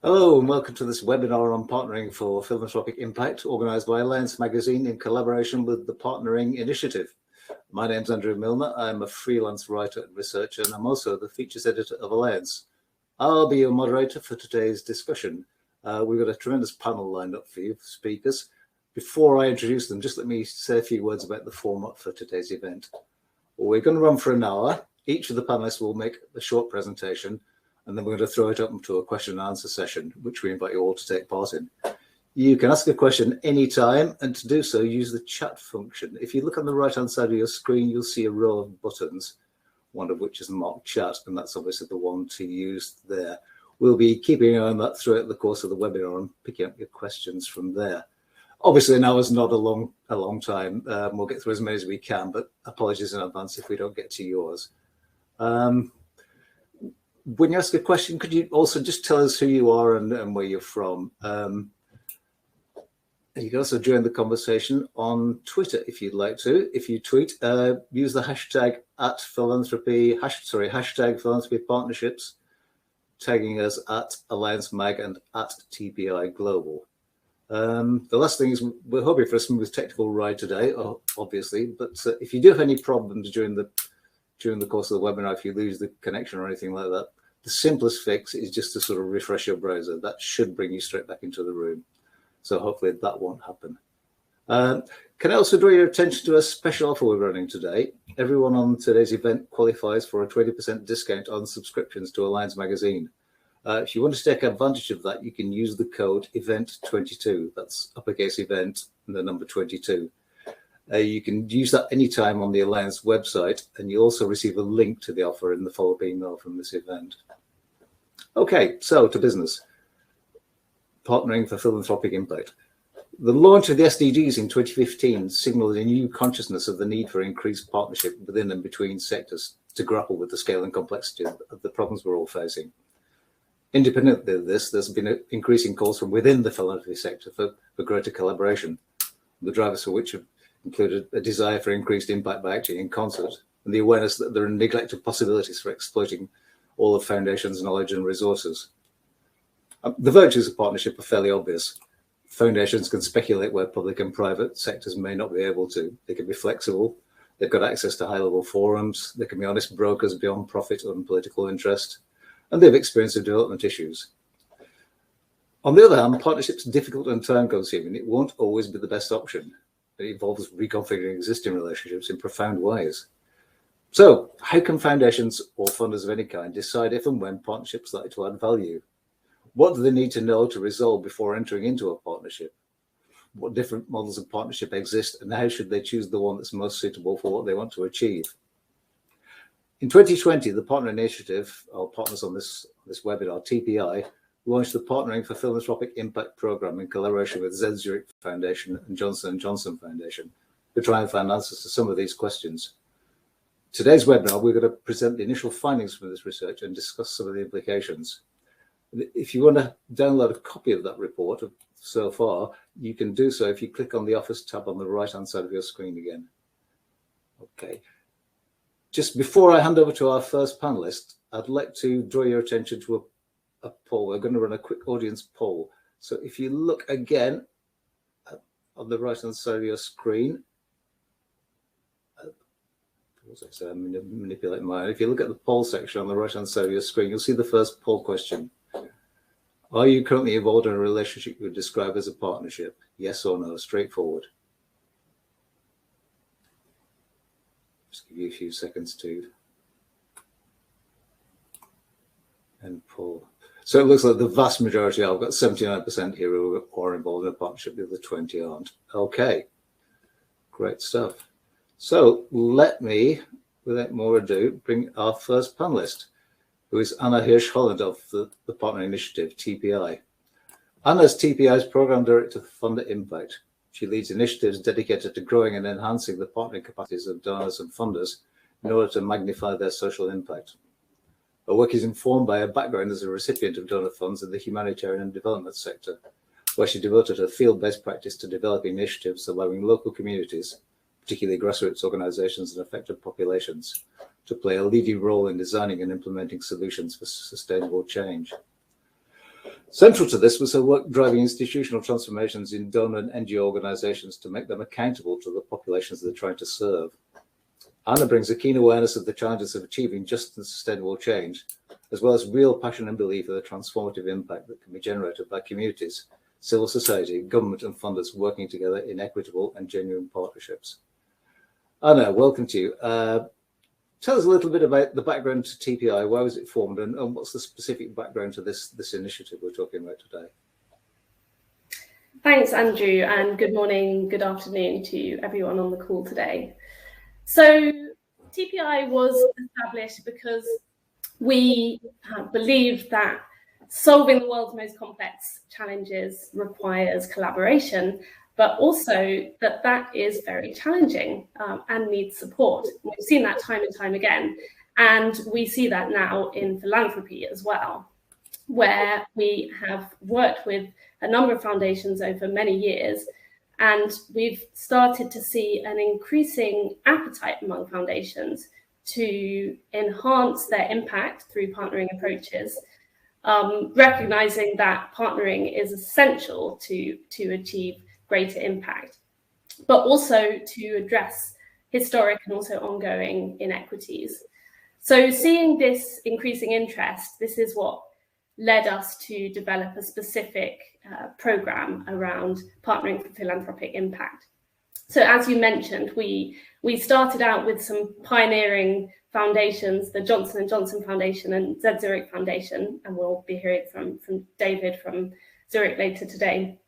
Hello and welcome to this webinar on partnering for philanthropic impact, organised by Alliance Magazine in collaboration with the Partnering Initiative. My name's Andrew Milner. I'm a freelance writer and researcher, and I'm also the features editor of Alliance. I'll be your moderator for today's discussion. We've got a tremendous panel lined up for you, speakers. Before I introduce them, just let me say a few words about the format for today's event. We're going to run for an hour. Each of the panelists will make a short presentation, and then we're going to throw it up to a question and answer session, which we invite you all to take part in. You can ask a question anytime, and to do so, use the chat function. If you look on the right-hand side of your screen, you'll see a row of buttons, one of which is marked chat, and that's obviously the one to use there. We'll be keeping an eye on that throughout the course of the webinar and picking up your questions from there. Obviously, an hour is not a long time. We'll get through as many as we can, but apologies in advance if we don't get to yours. When you ask a question, could you also just tell us who you are and where you're from? You can also join the conversation on Twitter if you'd like to. If you tweet, use the hashtag hashtag philanthropy partnerships, tagging us at Alliance Mag and at TPI Global. The last thing is we're hoping for a smooth technical ride today, obviously, but if you do have any problems during the course of the webinar, if you lose the connection or anything like that, the simplest fix is just to sort of refresh your browser. That should bring you straight back into the room. So hopefully that won't happen. Can I also draw your attention to a special offer we're running today? Everyone on today's event qualifies for a 20% discount on subscriptions to Alliance Magazine. If you want to take advantage of that, you can use the code EVENT22. That's uppercase event and the number 22. You can use that anytime on the Alliance website, and you'll also receive a link to the offer in the follow-up email from this event. Okay, so to business. Partnering for philanthropic impact. The launch of the SDGs in 2015 signaled a new consciousness of the need for increased partnership within and between sectors to grapple with the scale and complexity of the problems we're all facing. Independently of this, there's been increasing calls from within the philanthropy sector for greater collaboration, the drivers for which have included a desire for increased impact by acting in concert, and the awareness that there are neglected possibilities for exploiting all of foundations' knowledge and resources. The virtues of partnership are fairly obvious. Foundations can speculate where public and private sectors may not be able to. They can be flexible. They've got access to high-level forums. They can be honest brokers beyond profit and political interest. And they've experience of development issues. On the other hand, partnerships are difficult and time-consuming. It won't always be the best option. It involves reconfiguring existing relationships in profound ways. So, how can foundations or funders of any kind decide if and when partnerships are likely to add value? What do they need to know to resolve before entering into a partnership? What different models of partnership exist, and how should they choose the one that's most suitable for what they want to achieve? In 2020, the Partner Initiative, our partners on this webinar, TPI, launched the Partnering for Philanthropic Impact Programme in collaboration with Zurich Foundation and Johnson & Johnson Foundation to try and find answers to some of these questions. Today's webinar, we're going to present the initial findings from this research and discuss some of the implications. If you want to download a copy of that report so far, you can do so if you click on the Office tab on the right-hand side of your screen again. Okay. Just before I hand over to our first panelist, I'd like to draw your attention to a poll. We're going to run a quick audience poll. So if you look again on the right-hand side of your screen, I'm manipulating mine. If you look at the poll section on the right-hand side of your screen, you'll see the first poll question. Are you currently involved in a relationship you would describe as a partnership? Yes or no? Straightforward. Just give you a few seconds to end poll. So it looks like the vast majority, I've got 79% here who are involved in a partnership, the other 20 aren't. Okay, great stuff. So let me, without more ado, bring our first panelist, who is Anna Hirsch Holland of the Partner Initiative, TPI. Anna is TPI's Program Director for Funder Impact. She leads initiatives dedicated to growing and enhancing the partnering capacities of donors and funders in order to magnify their social impact. Her work is informed by her background as a recipient of donor funds in the humanitarian and development sector, where she devoted her field-based practice to developing initiatives allowing local communities, particularly grassroots organizations and affected populations, to play a leading role in designing and implementing solutions for sustainable change. Central to this was her work driving institutional transformations in donor and NGO organizations to make them accountable to the populations they're trying to serve. Anna brings a keen awareness of the challenges of achieving just and sustainable change, as well as real passion and belief in the transformative impact that can be generated by communities, civil society, government and funders working together in equitable and genuine partnerships. Anna, welcome to you. Tell us a little bit about the background to TPI. Why was it formed, and what's the specific background to this initiative we're talking about today? Thanks, Andrew, and good morning, good afternoon to everyone on the call today. So TPI was established because we believe that solving the world's most complex challenges requires collaboration, but also that is very challenging and needs support. We've seen that time and time again, and we see that now in philanthropy as well, where we have worked with a number of foundations over many years, and we've started to see an increasing appetite among foundations to enhance their impact through partnering approaches, recognizing that partnering is essential to achieve greater impact, but also to address historic and also ongoing inequities. So seeing this increasing interest, this is what led us to develop a specific program around partnering for philanthropic impact. So as you mentioned, we started out with some pioneering foundations, the Johnson & Johnson Foundation and Zurich Foundation, and we'll be hearing from David from Zurich later today.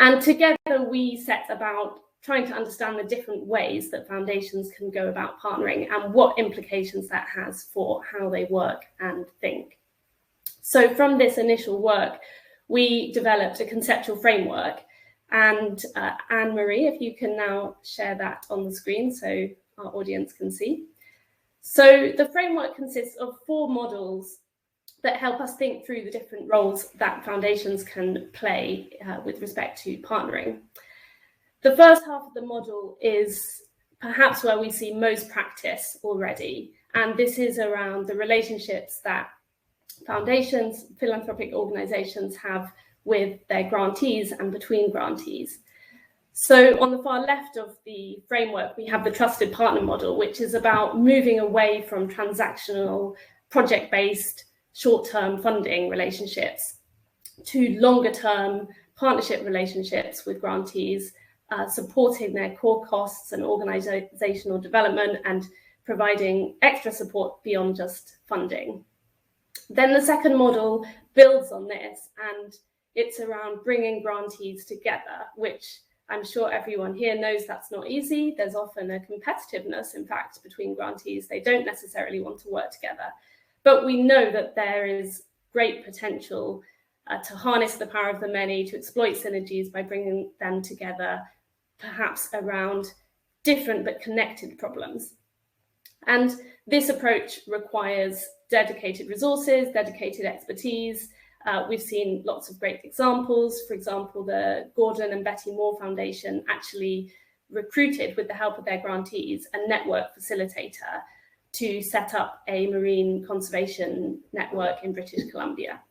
And together we set about trying to understand the different ways that foundations can go about partnering and what implications that has for how they work and think. So from this initial work, we developed a conceptual framework, and Anne-Marie, if you can now share that on the screen so our audience can see. So the framework consists of 4 models that help us think through the different roles that foundations can play with respect to partnering. The first half of the model is perhaps where we see most practice already, and this is around the relationships that foundations, philanthropic organizations have with their grantees and between grantees. So on the far left of the framework, we have the trusted partner model, which is about moving away from transactional, project-based, short-term funding relationships to longer-term partnership relationships with grantees, supporting their core costs and organizational development and providing extra support beyond just funding. Then the second model builds on this, and it's around bringing grantees together, which I'm sure everyone here knows that's not easy. There's often a competitiveness, in fact, between grantees. They don't necessarily want to work together. But we know that there is great potential to harness the power of the many, to exploit synergies by bringing them together, perhaps around different but connected problems. And this approach requires dedicated resources, dedicated expertise. We've seen lots of great examples. For example, the Gordon and Betty Moore Foundation actually recruited, with the help of their grantees, a network facilitator to set up a marine conservation network in British Columbia.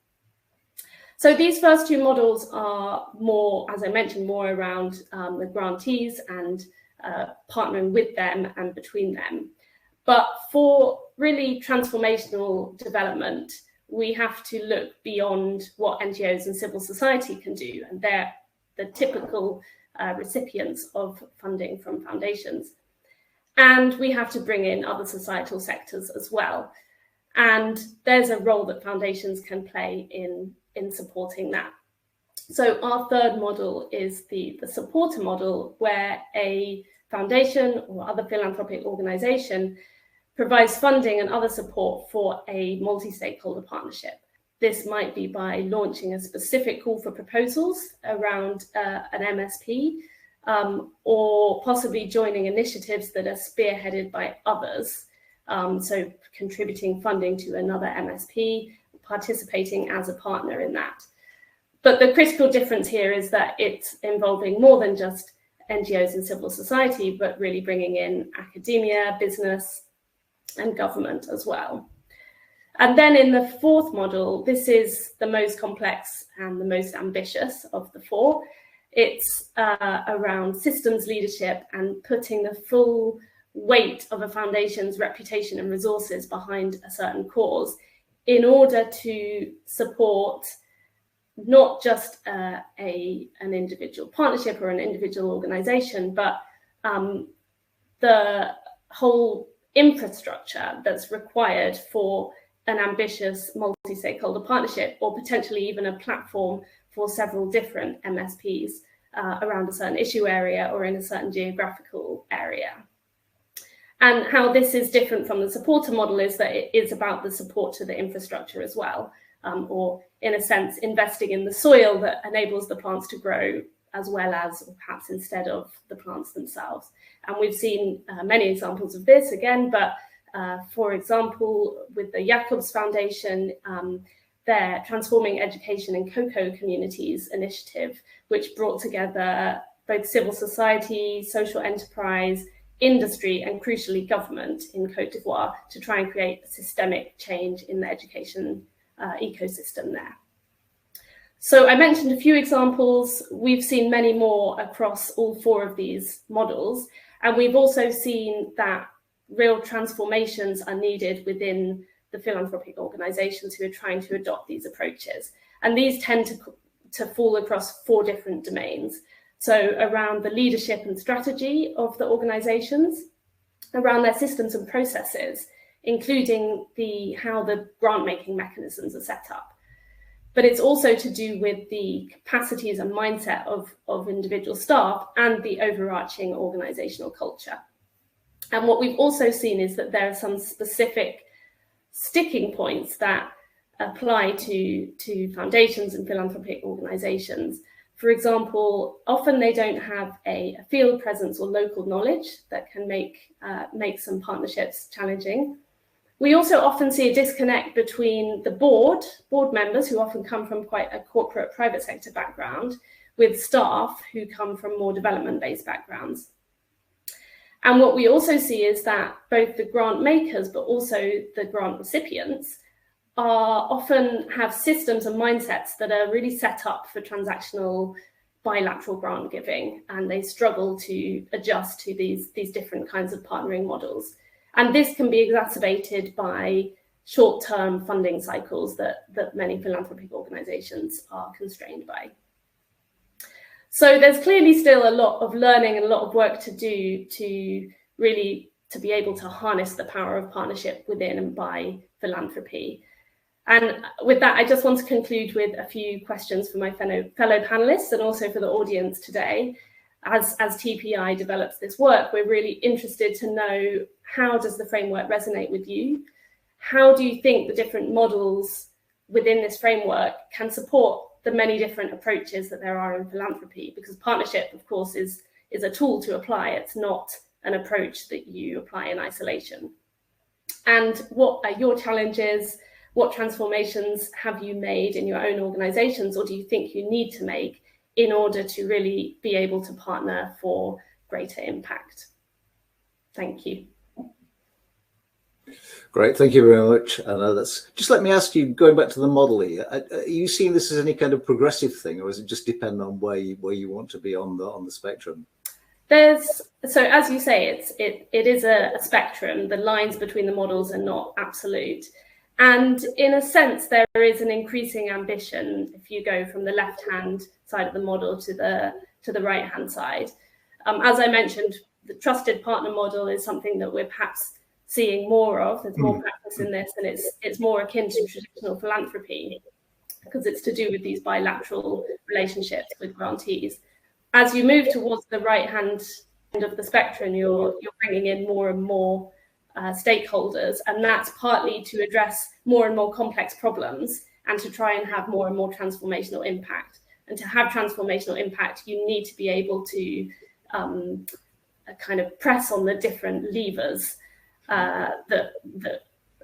So these first 2 models are more, as I mentioned, more around the grantees and partnering with them and between them. But for really transformational development, we have to look beyond what NGOs and civil society can do, and they're the typical recipients of funding from foundations. And we have to bring in other societal sectors as well. And there's a role that foundations can play in supporting that. So our third model is the supporter model, where a foundation or other philanthropic organization provides funding and other support for a multi-stakeholder partnership. This might be by launching a specific call for proposals around an MSP, or possibly joining initiatives that are spearheaded by others, so contributing funding to another MSP, participating as a partner in that. But the critical difference here is that it's involving more than just NGOs and civil society, but really bringing in academia, business, and government as well. And then in the fourth model, this is the most complex and the most ambitious of the four. It's around systems leadership and putting the full weight of a foundation's reputation and resources behind a certain cause in order to support not just an individual partnership or an individual organization, but the whole infrastructure that's required for an ambitious multi-stakeholder partnership, or potentially even a platform for several different MSPs around a certain issue area or in a certain geographical area. And how this is different from the supporter model is that it is about the support to the infrastructure as well, or in a sense, investing in the soil that enables the plants to grow as well as, or perhaps instead of, the plants themselves. And we've seen many examples of this again, but for example, with the Jacobs Foundation, their Transforming Education in Cocoa Communities initiative, which brought together both civil society, social enterprise, industry, and crucially government in Côte d'Ivoire to try and create a systemic change in the education ecosystem there. So I mentioned a few examples. We've seen many more across all four of these models. And we've also seen that real transformations are needed within the philanthropic organizations who are trying to adopt these approaches. And these tend to fall across four different domains. So around the leadership and strategy of the organizations, around their systems and processes, including how the grant-making mechanisms are set up. But it's also to do with the capacities and mindset of individual staff and the overarching organizational culture. And what we've also seen is that there are some specific sticking points that apply to foundations and philanthropic organizations. For example, often they don't have a field presence or local knowledge that can make some partnerships challenging. We also often see a disconnect between the board members, who often come from quite a corporate private sector background, with staff who come from more development-based backgrounds. And what we also see is that both the grant makers, but also the grant recipients, often have systems and mindsets that are really set up for transactional bilateral grant giving, and they struggle to adjust to these different kinds of partnering models. And this can be exacerbated by short-term funding cycles that many philanthropic organizations are constrained by. So there's clearly still a lot of learning and a lot of work to do to be able to harness the power of partnership within and by philanthropy. And with that, I just want to conclude with a few questions for my fellow panelists and also for the audience today. As TPI develops this work, we're really interested to know, how does the framework resonate with you? How do you think the different models within this framework can support the many different approaches that there are in philanthropy? Because partnership, of course, is a tool to apply. It's not an approach that you apply in isolation. And what are your challenges? What transformations have you made in your own organizations, or do you think you need to make in order to really be able to partner for greater impact? Thank you. Great, thank you very much, Anna. Just let me ask you, going back to the model here, are you seeing this as any kind of progressive thing, or does it just depend on where you want to be on the spectrum? So as you say, it is a spectrum. The lines between the models are not absolute. And in a sense, there is an increasing ambition if you go from the left-hand side of the model to the right-hand side. As I mentioned, the trusted partner model is something that we're perhaps seeing more of. There's more practice in this, and it's more akin to traditional philanthropy because it's to do with these bilateral relationships with grantees. As you move towards the right-hand end of the spectrum, you're bringing in more and more stakeholders, and that's partly to address more and more complex problems and to try and have more and more transformational impact. And to have transformational impact, you need to be able to kind of press on the different levers that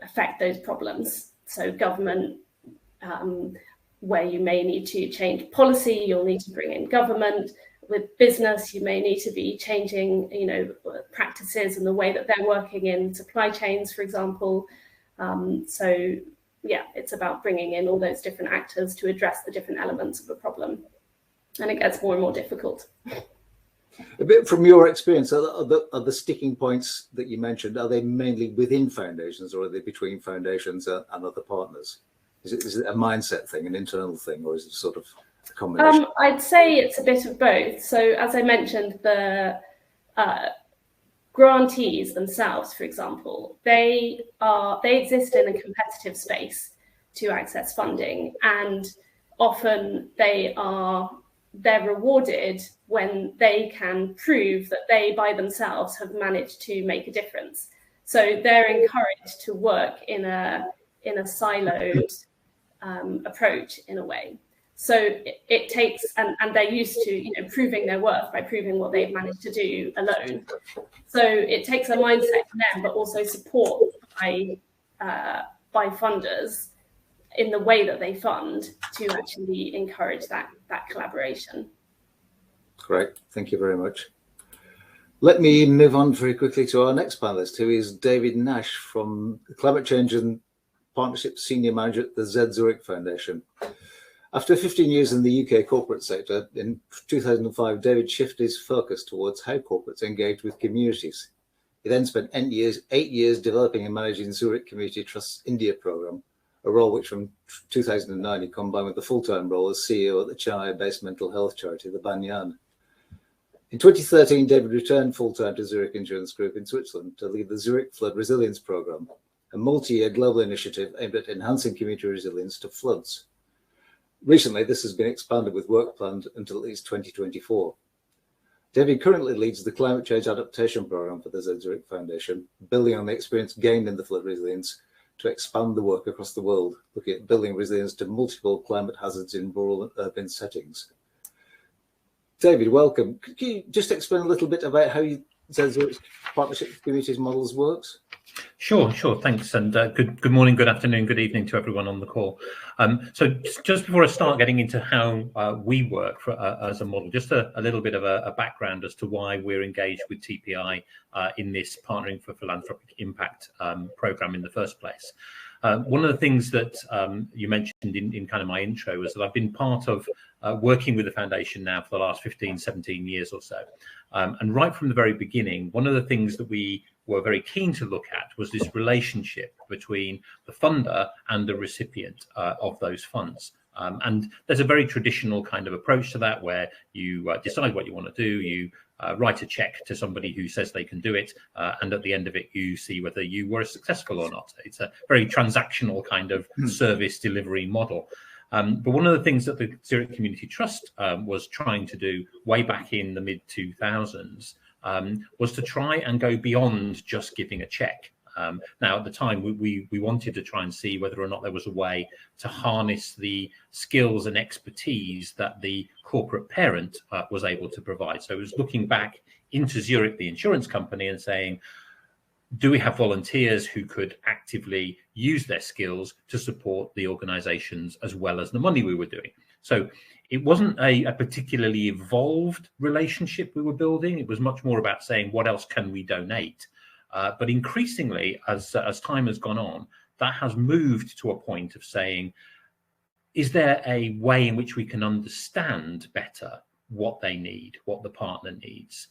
affect those problems. So government, where you may need to change policy, you'll need to bring in government. With business, you may need to be changing, practices and the way that they're working in supply chains, for example. So it's about bringing in all those different actors to address the different elements of a problem, and it gets more and more difficult. A bit from your experience, are the sticking points that you mentioned, are they mainly within foundations, or are they between foundations and other partners? Is it a mindset thing, an internal thing, or is it sort of a combination? I'd say it's a bit of both. So as I mentioned, the grantees themselves, for example, they exist in a competitive space to access funding, and often they're rewarded when they can prove that they by themselves have managed to make a difference. So they're encouraged to work in a siloed approach in a way. So it takes, and they're used to proving their worth by proving what they've managed to do alone. So it takes a mindset from them, but also support by funders in the way that they fund to actually encourage that collaboration. Great, thank you very much. Let me move on very quickly to our next panelist, who is David Nash from Climate Change and Partnership Senior Manager at the Zurich Foundation. After 15 years in the UK corporate sector, in 2005, David shifted his focus towards how corporates engage with communities. He then spent 8 years developing and managing Zurich Community Trust's India programme, a role which from 2009 he combined with the full-time role as CEO at the Chennai-based mental health charity, the Banyan. In 2013, David returned full-time to Zurich Insurance Group in Switzerland to lead the Zurich Flood Resilience Programme, a multi-year global initiative aimed at enhancing community resilience to floods. Recently, this has been expanded with work planned until at least 2024. David currently leads the Climate Change Adaptation Programme for the Zurich Foundation, building on the experience gained in the flood resilience to expand the work across the world, looking at building resilience to multiple climate hazards in rural and urban settings. David, welcome. Could you just explain a little bit about how Zurich's Partnership Communities Models works? Sure. Thanks, and good morning, good afternoon, good evening to everyone on the call. So just before I start getting into how we work as a model, just a little bit of a background as to why we're engaged with TPI in this Partnering for Philanthropic Impact Programme in the first place. One of the things that you mentioned in kind of my intro was that I've been part of working with the foundation now for the last 15, 17 years or so. And right from the very beginning, one of the things that we were very keen to look at was this relationship between the funder and the recipient of those funds. And there's a very traditional kind of approach to that, where you decide what you want to do, you write a check to somebody who says they can do it, and at the end of it, you see whether you were successful or not. It's a very transactional kind of service delivery model. But one of the things that the Zurich Community Trust was trying to do way back in the mid-2000s was to try and go beyond just giving a check. Now, at the time, we wanted to try and see whether or not there was a way to harness the skills and expertise that the corporate parent was able to provide. So it was looking back into Zurich, the insurance company, and saying, do we have volunteers who could actively use their skills to support the organizations as well as the money we were doing? So it wasn't a particularly evolved relationship we were building. It was much more about saying, what else can we donate? But increasingly, as time has gone on, that has moved to a point of saying, is there a way in which we can understand better what they need, what the partner needs?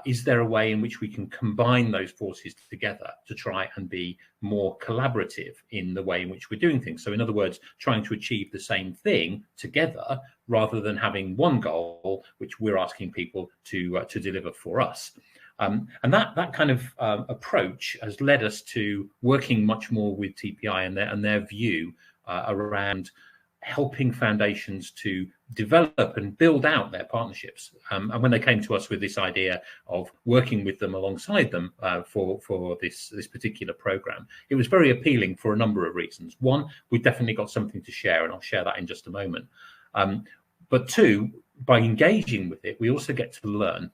Is there a way in which we can combine those forces together to try and be more collaborative in the way in which we're doing things? So in other words, trying to achieve the same thing together rather than having one goal, which we're asking people to deliver for us. And that kind of approach has led us to working much more with TPI and their view around helping foundations to develop and build out their partnerships. And when they came to us with this idea of working with them alongside them for this particular program, it was very appealing for a number of reasons. One, we've definitely got something to share, and I'll share that in just a moment. But two, by engaging with it, we also get to learn.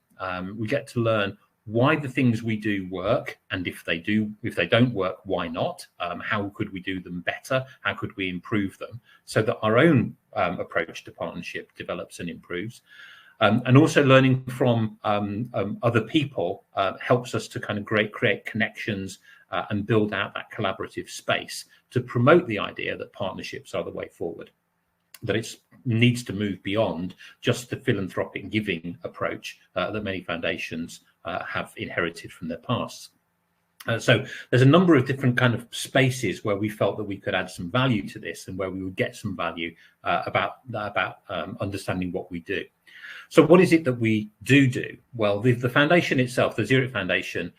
We get to learn why the things we do work, and if they don't work, why not? How could we do them better? How could we improve them so that our own approach to partnership develops and improves? And also learning from other people helps us to kind of create connections and build out that collaborative space to promote the idea that partnerships are the way forward, that it needs to move beyond just the philanthropic giving approach that many foundations have inherited from their past. So there's a number of different kind of spaces where we felt that we could add some value to this and where we would get some value about understanding what we do. So what is it that we do? Well, the foundation itself, the Zurich Foundation,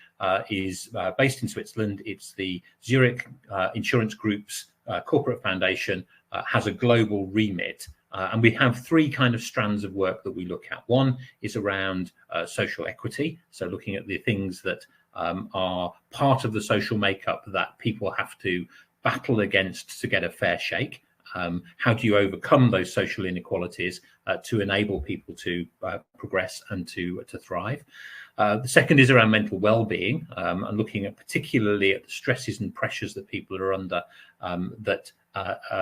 is based in Switzerland. It's the Zurich Insurance Group's corporate foundation, has a global remit. And we have three kind of strands of work that we look at. One is around social equity, so looking at the things that are part of the social makeup that people have to battle against to get a fair shake. How do you overcome those social inequalities to enable people to progress and to thrive? The second is around mental well-being, and looking at particularly at the stresses and pressures that people are under that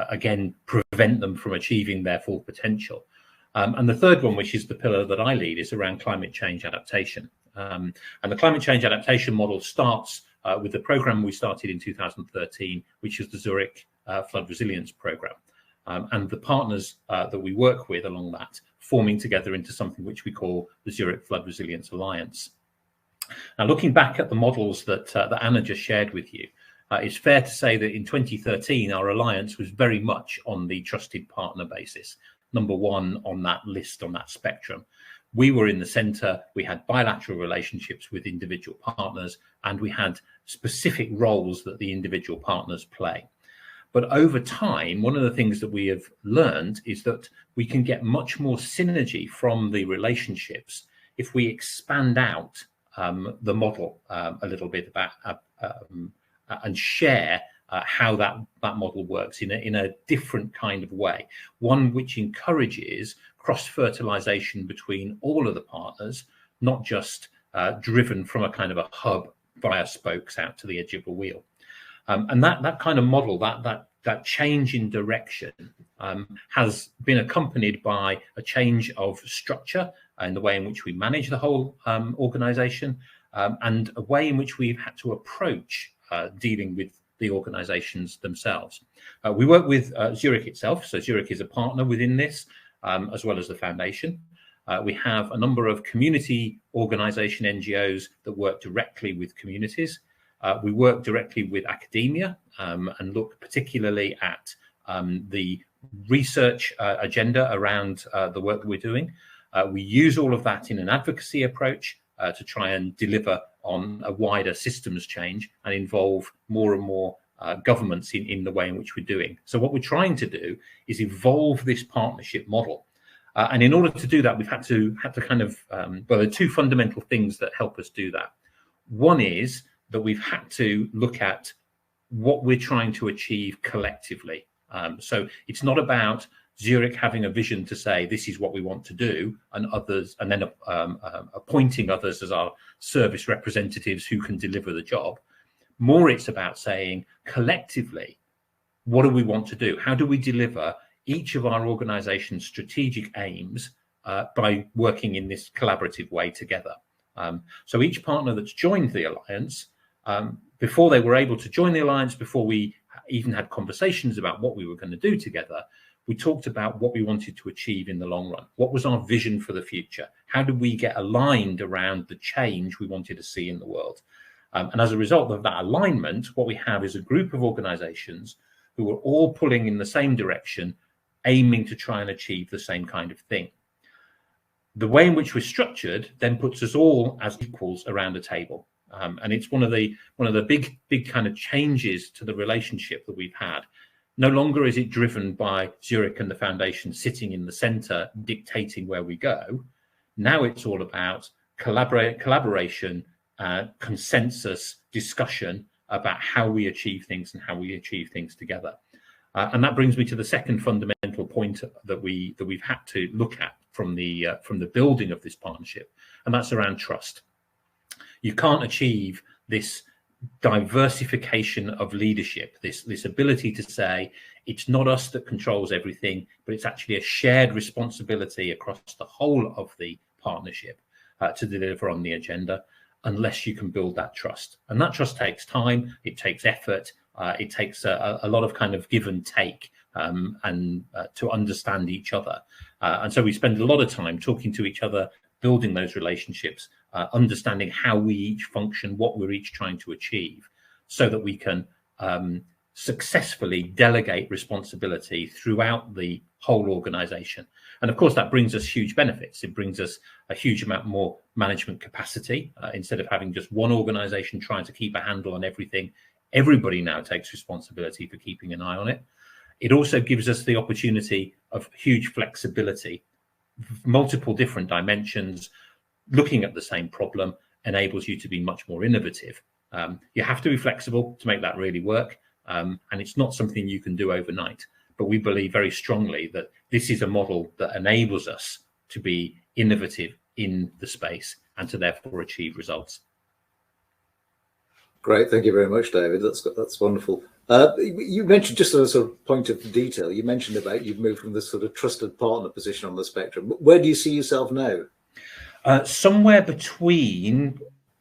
again prevent them from achieving their full potential. And the third one, which is the pillar that I lead, is around climate change adaptation. And the climate change adaptation model starts with the program we started in 2013, which is the Zurich Flood Resilience Programme. And the partners that we work with along that forming together into something which we call the Zurich Flood Resilience Alliance. Now, looking back at the models that Anna just shared with you, it's fair to say that in 2013, our alliance was very much on the trusted partner basis, number one on that list, on that spectrum. We were in the center, we had bilateral relationships with individual partners, and we had specific roles that the individual partners play. But over time, one of the things that we have learned is that we can get much more synergy from the relationships if we expand out the model a little bit about and share how that model works in a different kind of way, one which encourages cross-fertilization between all of the partners, not just driven from a kind of a hub via spokes out to the edge of a wheel. And that kind of model, that change in direction has been accompanied by a change of structure in the way in which we manage the whole organization, and a way in which we've had to approach dealing with the organizations themselves. We work with Zurich itself, so Zurich is a partner within this, as well as the foundation. We have a number of community organization NGOs that work directly with communities. We work directly with academia and look particularly at the research agenda around the work that we're doing. We use all of that in an advocacy approach to try and deliver on a wider systems change and involve more and more governments in the way in which we're doing. So what we're trying to do is evolve this partnership model. And in order to do that, we've had to kind of, well, there are two fundamental things that help us do that. One is that we've had to look at what we're trying to achieve collectively. So it's not about Zurich having a vision to say this is what we want to do, and others, and then appointing others as our service representatives who can deliver the job. More, it's about saying collectively, what do we want to do? How do we deliver each of our organization's strategic aims by working in this collaborative way together? So each partner that's joined the alliance, before they were able to join the alliance, before we even had conversations about what we were going to do together, we talked about what we wanted to achieve in the long run. What was our vision for the future? How did we get aligned around the change we wanted to see in the world? And as a result of that alignment, what we have is a group of organizations who are all pulling in the same direction, aiming to try and achieve the same kind of thing. The way in which we're structured then puts us all as equals around a table. And it's one of the big kind of changes to the relationship that we've had. No longer is it driven by Zurich and the foundation sitting in the center dictating where we go. Now it's all about collaboration, consensus, discussion about how we achieve things and how we achieve things together. And that brings me to the second fundamental point that we've had to look at from the building of this partnership, and that's around trust. You can't achieve this diversification of leadership, this ability to say it's not us that controls everything, but it's actually a shared responsibility across the whole of the partnership to deliver on the agenda. unless you can build that trust. And that trust takes time, it takes effort, it takes a lot of kind of give and take, and to understand each other. And so we spend a lot of time talking to each other, building those relationships, understanding how we each function, what we're each trying to achieve, so that we can successfully delegate responsibility throughout the whole organization. And of course, that brings us huge benefits. It brings us a huge amount more management capacity. Instead of having just one organization trying to keep a handle on everything, everybody now takes responsibility for keeping an eye on it. It also gives us the opportunity of huge flexibility. Multiple different dimensions, looking at the same problem enables you to be much more innovative. You have to be flexible to make that really work. And it's not something you can do overnight. But we believe very strongly that this is a model that enables us to be innovative in the space and to therefore achieve results. Great, thank you very much, David. That's wonderful. You mentioned, just as a sort of point of detail, you mentioned about you've moved from this sort of trusted partner position on the spectrum. Where do you see yourself now? Somewhere between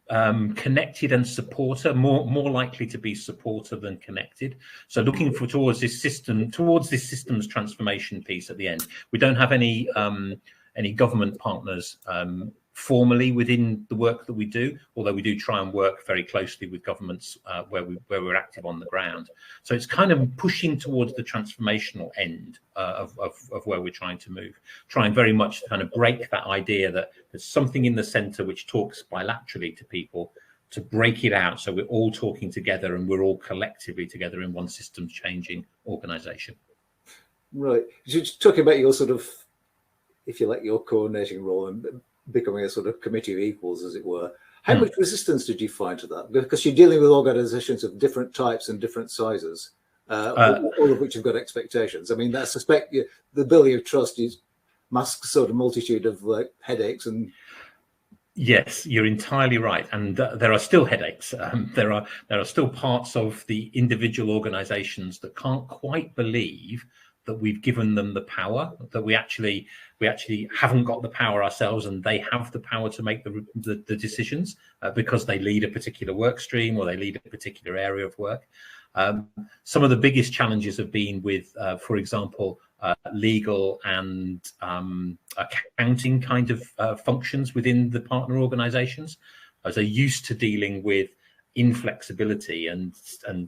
connected and supporter, more likely to be supporter than connected. So looking towards this systems transformation piece at the end. We don't have any government partners formally within the work that we do, although we do try and work very closely with governments where we're active on the ground. So it's kind of pushing towards the transformational end of where we're trying to move, trying very much to kind of break that idea that there's something in the center which talks bilaterally to people, to break it out so we're all talking together and we're all collectively together in one systems changing organization. Right. You're talking about your sort of, if you like, your coordinating role and becoming a sort of committee of equals, as it were. How much resistance did you find to that? Because you're dealing with organizations of different types and different sizes, all of which have got expectations. I mean, I suspect the building of trust masks a sort of multitude of headaches and... Yes, you're entirely right, and there are still headaches. There are still parts of the individual organizations that can't quite believe that we've given them the power, that we actually haven't got the power ourselves, and they have the power to make the decisions because they lead a particular work stream or they lead a particular area of work. Some of the biggest challenges have been with, for example, legal and accounting kind of functions within the partner organizations, as they're used to dealing with inflexibility and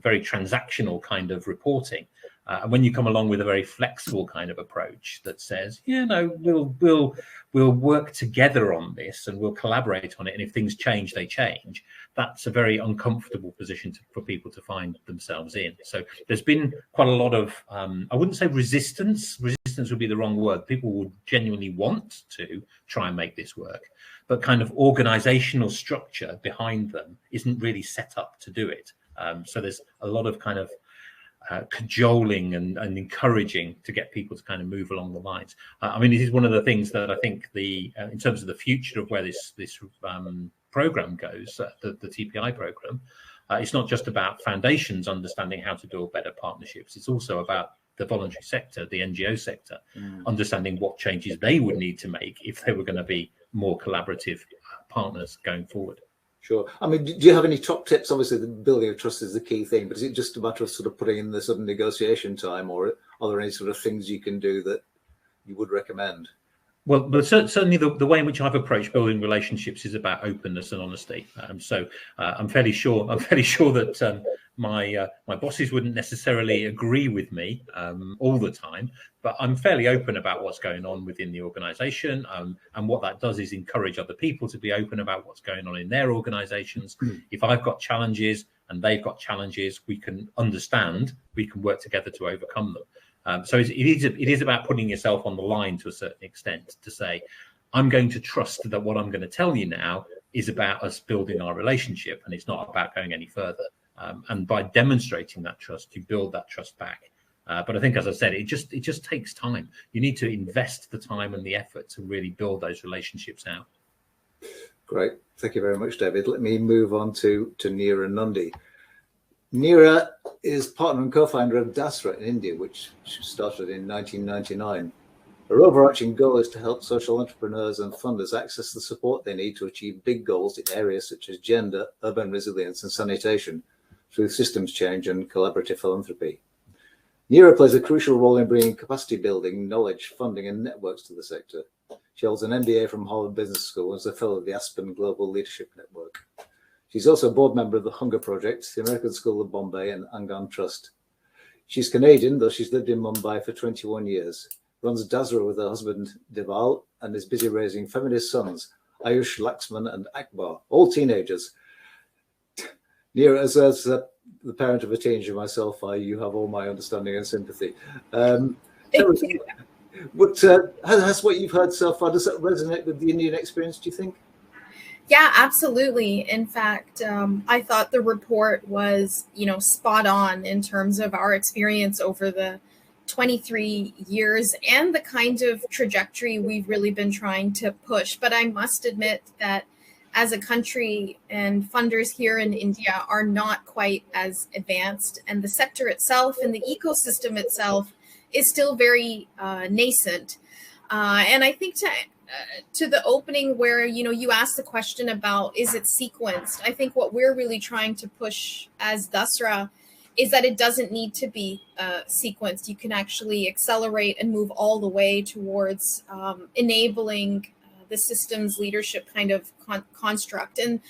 very transactional kind of reporting. And when you come along with a very flexible kind of approach that says, we'll work together on this and we'll collaborate on it, and if things change, they change. That's a very uncomfortable position for people to find themselves in. So there's been quite a lot of, I wouldn't say resistance. Resistance would be the wrong word. People would genuinely want to try and make this work, but kind of organizational structure behind them isn't really set up to do it. So there's a lot of kind of cajoling and encouraging to get people to kind of move along the lines. I mean, this is one of the things that I think in terms of the future of where this program goes, the TPI program, it's not just about foundations understanding how to build better partnerships. It's also about the voluntary sector, the NGO sector, understanding what changes they would need to make if they were going to be more collaborative partners going forward. Sure. I mean, do you have any top tips? Obviously, the building of trust is the key thing, but is it just a matter of sort of putting in the sort of negotiation time, or are there any sort of things you can do that you would recommend? Well, but certainly the way in which I've approached building relationships is about openness and honesty. So I'm fairly sure that my bosses wouldn't necessarily agree with me all the time, but I'm fairly open about what's going on within the organisation. And what that does is encourage other people to be open about what's going on in their organisations. If I've got challenges and they've got challenges, we can understand, we can work together to overcome them. So it is about putting yourself on the line to a certain extent to say, I'm going to trust that what I'm going to tell you now is about us building our relationship, and it's not about going any further. And by demonstrating that trust, you build that trust back. But I think, as I said, it just takes time. You need to invest the time and the effort to really build those relationships out. Great. Thank you very much, David. Let me move on to Neera Nundy. Neera is partner and co-founder of Dasra in India, which started in 1999. Our overarching goal is to help social entrepreneurs and funders access the support they need to achieve big goals in areas such as gender, urban resilience, and sanitation through systems change and collaborative philanthropy. Neera plays a crucial role in bringing capacity building, knowledge, funding, and networks to the sector. She holds an MBA from Holland Business School and is a fellow of the Aspen Global Leadership Network. She's also a board member of the Hunger Project, the American School of Bombay, and Angan Trust. She's Canadian, though she's lived in Mumbai for 21 years, runs Dasra with her husband Deval, and is busy raising feminist sons, Ayush, Laxman, and Akbar, all teenagers. Neera, as the parent of a teenager myself, you have all my understanding and sympathy. But has what you've heard so far, does that resonate with the Indian experience, do you think? Yeah, absolutely. In fact, I thought the report was, spot on in terms of our experience over the 23 years and the kind of trajectory we've really been trying to push. But I must admit that as a country and funders here in India are not quite as advanced, and the sector itself and the ecosystem itself is still very nascent. And I think to the opening where, you asked the question about, is it sequenced? I think what we're really trying to push as Dasra is that it doesn't need to be sequenced. You can actually accelerate and move all the way towards enabling the systems leadership kind of construct. And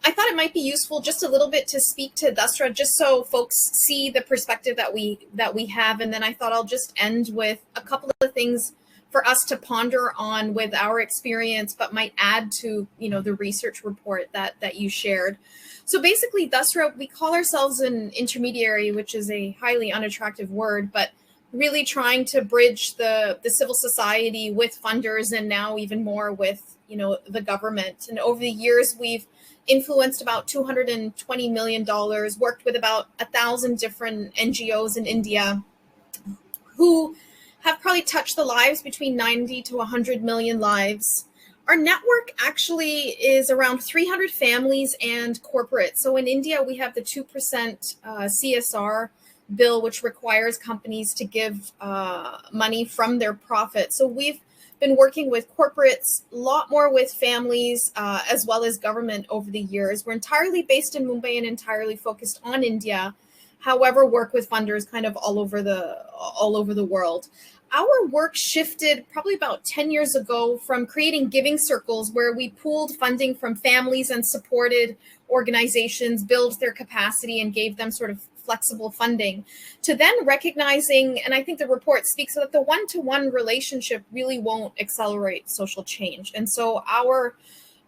I thought it might be useful just a little bit to speak to Dasra, just so folks see the perspective that we have. And then I thought I'll just end with a couple of things for us to ponder on with our experience, but might add to, the research report that you shared. So basically, Dasra, we call ourselves an intermediary, which is a highly unattractive word, but really trying to bridge the civil society with funders, and now even more with, the government. And over the years, we've influenced about $220 million, worked with about 1,000 different NGOs in India who have probably touched the lives between 90 to 100 million lives. Our network actually is around 300 families and corporates. So in India, we have the 2% CSR bill, which requires companies to give money from their profit. So we've been working with corporates, a lot more with families, as well as government over the years. We're entirely based in Mumbai and entirely focused on India. However, work with funders kind of all over the world. Our work shifted probably about 10 years ago from creating giving circles where we pooled funding from families and supported organizations, build their capacity, and gave them sort of flexible funding, to then recognizing, and I think the report speaks that the one-to-one relationship really won't accelerate social change. And so our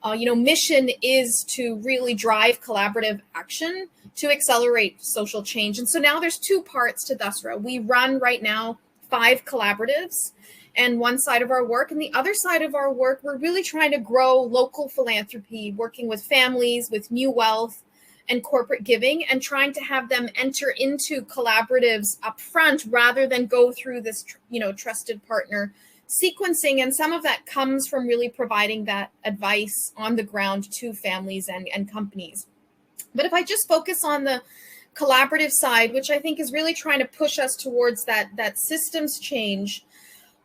mission is to really drive collaborative action to accelerate social change. And so now there's two parts to Dasra. We run right now 5 collaboratives and one side of our work. And the other side of our work, we're really trying to grow local philanthropy, working with families, with new wealth and corporate giving, and trying to have them enter into collaboratives upfront rather than go through this, trusted partner sequencing. And some of that comes from really providing that advice on the ground to families and companies. But if I just focus on the collaborative side, which I think is really trying to push us towards that systems change,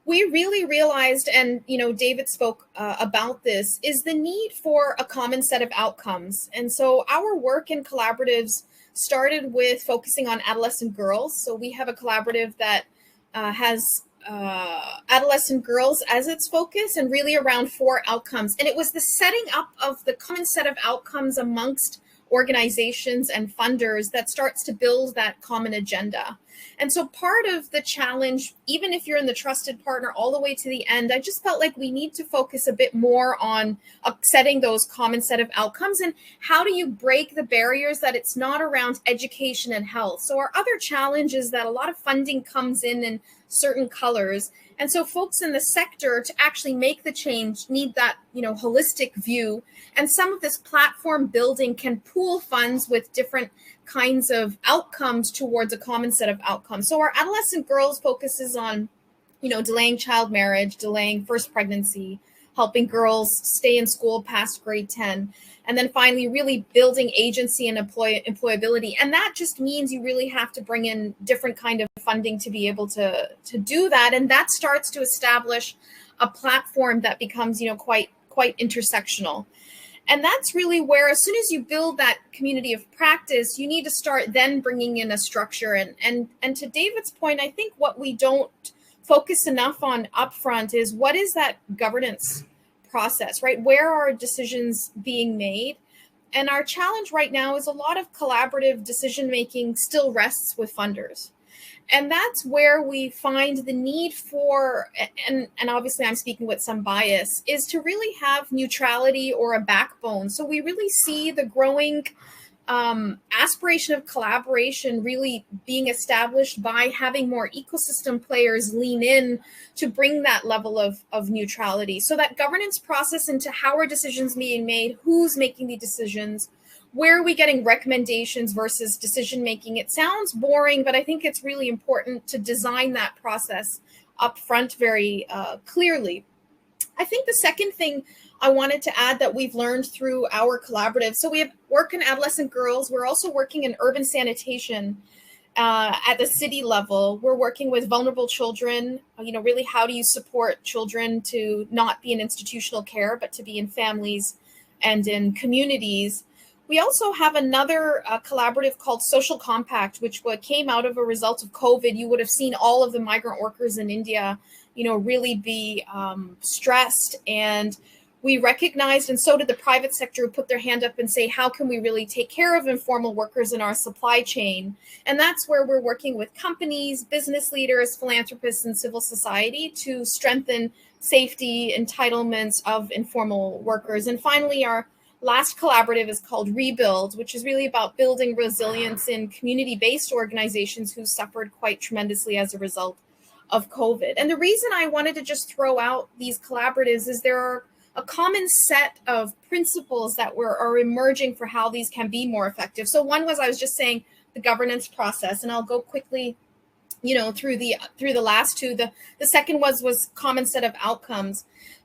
we really realized, and David spoke about this, is the need for a common set of outcomes. And so our work in collaboratives started with focusing on adolescent girls. So we have a collaborative that has adolescent girls as its focus, and really around 4 outcomes. And it was the setting up of the common set of outcomes amongst organizations and funders that starts to build that common agenda. And so part of the challenge, even if you're in the trusted partner all the way to the end, I just felt like we need to focus a bit more on setting those common set of outcomes. And how do you break the barriers that it's not around education and health? So our other challenge is that a lot of funding comes in certain colors. And so folks in the sector to actually make the change need that, holistic view. And some of this platform building can pool funds with different kinds of outcomes towards a common set of outcomes. So our adolescent girls focuses on, delaying child marriage, delaying first pregnancy, helping girls stay in school past grade 10. And then finally, really building agency and employability. And that just means you really have to bring in different kind of funding to be able to do that. And that starts to establish a platform that becomes, quite intersectional. And that's really where, as soon as you build that community of practice, you need to start then bringing in a structure. And to David's point, I think what we don't focus enough on upfront is what is that governance process, right? Where are decisions being made? And our challenge right now is a lot of collaborative decision-making still rests with funders. And that's where we find the need for, and obviously I'm speaking with some bias, is to really have neutrality or a backbone. So we really see the growing aspiration of collaboration really being established by having more ecosystem players lean in to bring that level of neutrality. So that governance process into how are decisions being made, who's making the decisions, where are we getting recommendations versus decision making? It sounds boring, but I think it's really important to design that process up front very clearly. I think the second thing I wanted to add that we've learned through our collaborative, so we have work in adolescent girls. We're also working in urban sanitation at the city level. We're working with vulnerable children. Really, how do you support children to not be in institutional care, but to be in families and in communities? We also have another collaborative called Social Compact, which came out of a result of COVID. You would have seen all of the migrant workers in India, really be stressed. And we recognized, and so did the private sector, who put their hand up and say, how can we really take care of informal workers in our supply chain? And that's where we're working with companies, business leaders, philanthropists, and civil society to strengthen safety entitlements of informal workers. And finally, our last collaborative is called Rebuild, which is really about building resilience in community-based organizations who suffered quite tremendously as a result of COVID. And the reason I wanted to just throw out these collaboratives is there are a common set of principles that are emerging for how these can be more effective. So one was, I was just saying, the governance process, and I'll go quickly, through the last two. The second was common set of outcomes.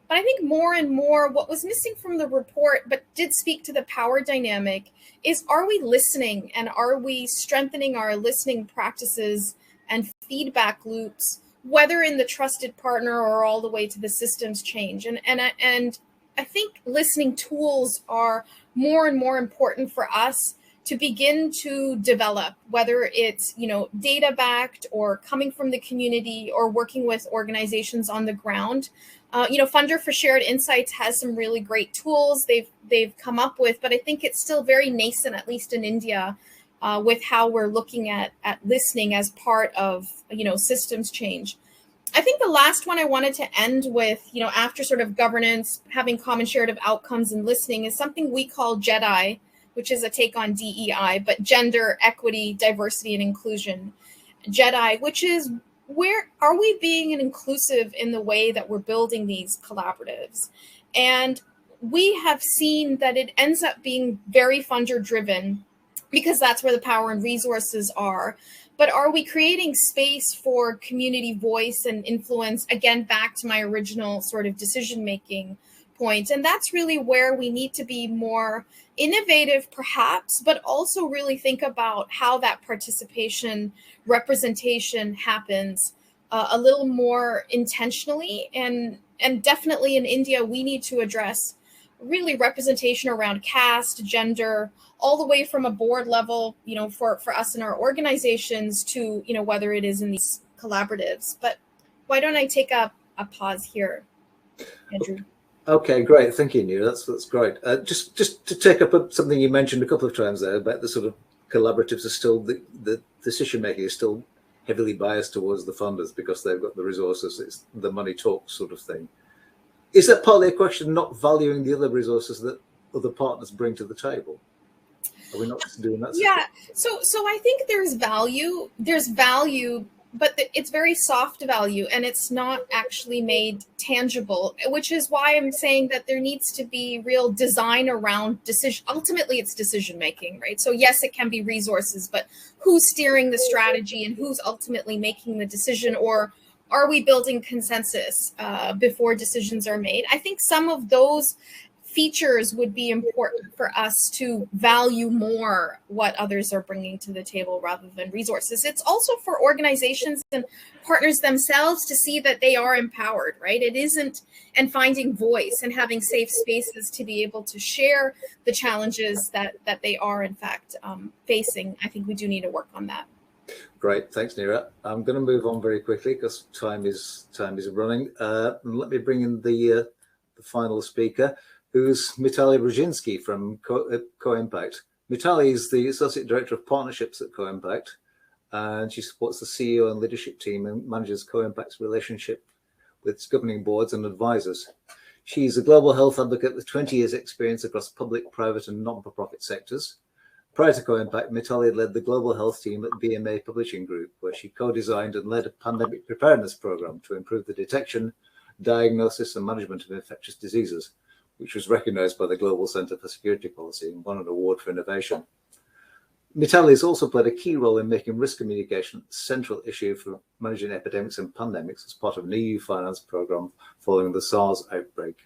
But I think more and more what was missing from the report, but did speak to the power dynamic, is are we listening, and are we strengthening our listening practices and feedback loops, whether in the trusted partner or all the way to the systems change. And I think listening tools are more and more important for us to begin to develop, whether it's, data backed or coming from the community or working with organizations on the ground. Funder for Shared Insights has some really great tools they've come up with, but I think it's still very nascent, at least in India, with how we're looking at listening as part of, systems change. I think the last one I wanted to end with, after sort of governance, having common shared of outcomes and listening, is something we call JEDI, which is a take on DEI, but gender, equity, diversity, and inclusion. JEDI, which is where are we being inclusive in the way that we're building these collaboratives? And we have seen that it ends up being very funder driven because that's where the power and resources are. But are we creating space for community voice and influence? Again, back to my original sort of decision-making point. And that's really where we need to be more innovative, perhaps, but also really think about how that participation, representation happens a little more intentionally. And definitely in India, we need to address really representation around caste, gender, all the way from a board level, for us in our organizations to, whether it is in these collaboratives. But why don't I take a pause here, Andrew? Okay, great. Thank you, Neil. That's great. Just to take up something you mentioned a couple of times there about the sort of collaboratives are still, the decision making is still heavily biased towards the funders because they've got the resources. It's the money talks sort of thing. Is that partly a question not valuing the other resources that other partners bring to the table? Are we not doing that? Yeah. So I think there's value, but it's very soft value, and it's not actually made tangible, which is why I'm saying that there needs to be real design around decision. Ultimately, it's decision making, right? So yes, it can be resources, but who's steering the strategy and who's ultimately making the decision, or Are we building consensus before decisions are made? I think some of those features would be important for us to value more what others are bringing to the table rather than resources. It's also for organizations and partners themselves to see that they are empowered, right? It isn't, and finding voice and having safe spaces to be able to share the challenges that they are in fact facing. I think we do need to work on that. Great, thanks, Neera. I'm going to move on very quickly because time is running. And let me bring in the final speaker, who's Mitali Brzezinski from Co-Impact. Mitali is the Associate Director of Partnerships at Co-Impact, and she supports the CEO and leadership team and manages Co-Impact's relationship with its governing boards and advisors. She's a global health advocate with 20 years' experience across public, private, and non-for-profit sectors. Prior to Co-Impact, Mitali led the global health team at BMA Publishing Group, where she co-designed and led a pandemic preparedness program to improve the detection, diagnosis, and management of infectious diseases, which was recognized by the Global Center for Security Policy and won an award for innovation. Mitali has also played a key role in making risk communication a central issue for managing epidemics and pandemics as part of an EU finance program following the SARS outbreak.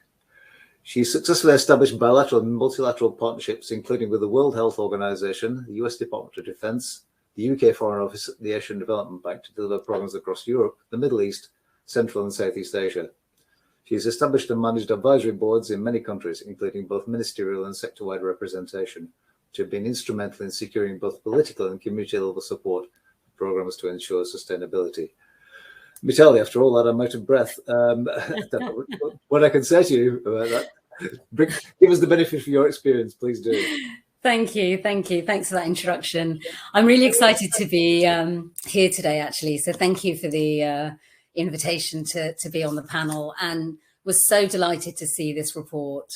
She successfully established bilateral and multilateral partnerships, including with the World Health Organization, the US Department of Defense, the UK Foreign Office, and the Asian Development Bank to deliver programs across Europe, the Middle East, Central and Southeast Asia. She has established and managed advisory boards in many countries, including both ministerial and sector-wide representation, which have been instrumental in securing both political and community-level support for programs to ensure sustainability. Mitali, after all that, I'm out of breath. What I can say to you about that, give us the benefit of your experience, please do. Thank you. Thanks for that introduction. I'm really excited to be here today, actually. So thank you for the invitation to be on the panel, and was so delighted to see this report.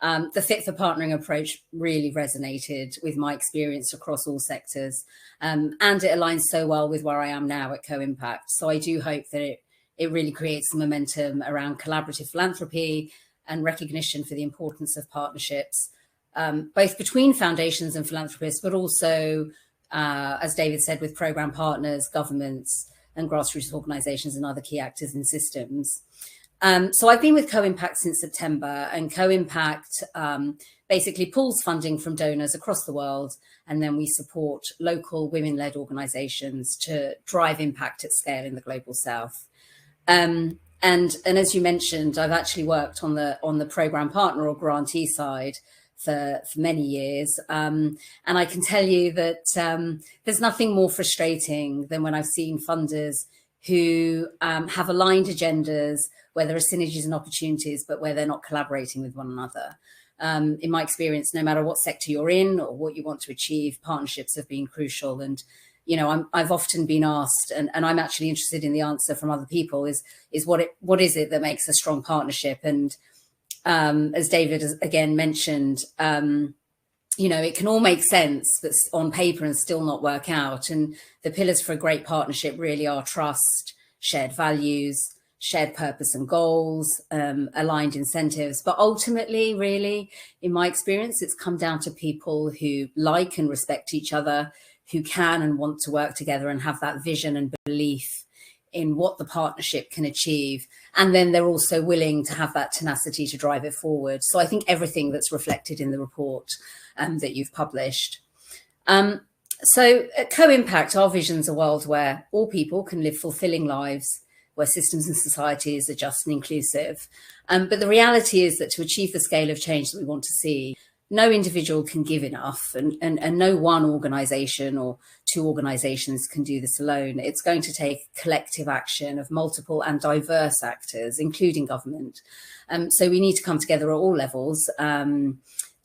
The Fit for Partnering approach really resonated with my experience across all sectors, and it aligns so well with where I am now at Co-Impact. So I do hope that it really creates some momentum around collaborative philanthropy and recognition for the importance of partnerships, both between foundations and philanthropists, but also, as David said, with program partners, governments, and grassroots organisations and other key actors in systems. So I've been with Co-Impact since September, and Co-Impact basically pools funding from donors across the world, and then we support local women-led organisations to drive impact at scale in the global south. And as you mentioned, I've actually worked on the program partner or grantee side for many years. And I can tell you that there's nothing more frustrating than when I've seen funders who have aligned agendas where there are synergies and opportunities, but where they're not collaborating with one another. In my experience, no matter what sector you're in or what you want to achieve, partnerships have been crucial. And, you know, I've often been asked, and I'm actually interested in the answer from other people, is what is it that makes a strong partnership? And as David has again mentioned, you know, it can all make sense but on paper and still not work out. And the pillars for a great partnership really are trust, shared values, shared purpose and goals, aligned incentives. But ultimately, really, in my experience, it's come down to people who like and respect each other, who can and want to work together and have that vision and belief in what the partnership can achieve. And then they're also willing to have that tenacity to drive it forward. So I think everything that's reflected in the report that you've published. So at Co-Impact, our vision's a world where all people can live fulfilling lives, where systems and societies are just and inclusive. But the reality is that to achieve the scale of change that we want to see, no individual can give enough, and no one organisation or two organisations can do this alone. It's going to take collective action of multiple and diverse actors, including government. So we need to come together at all levels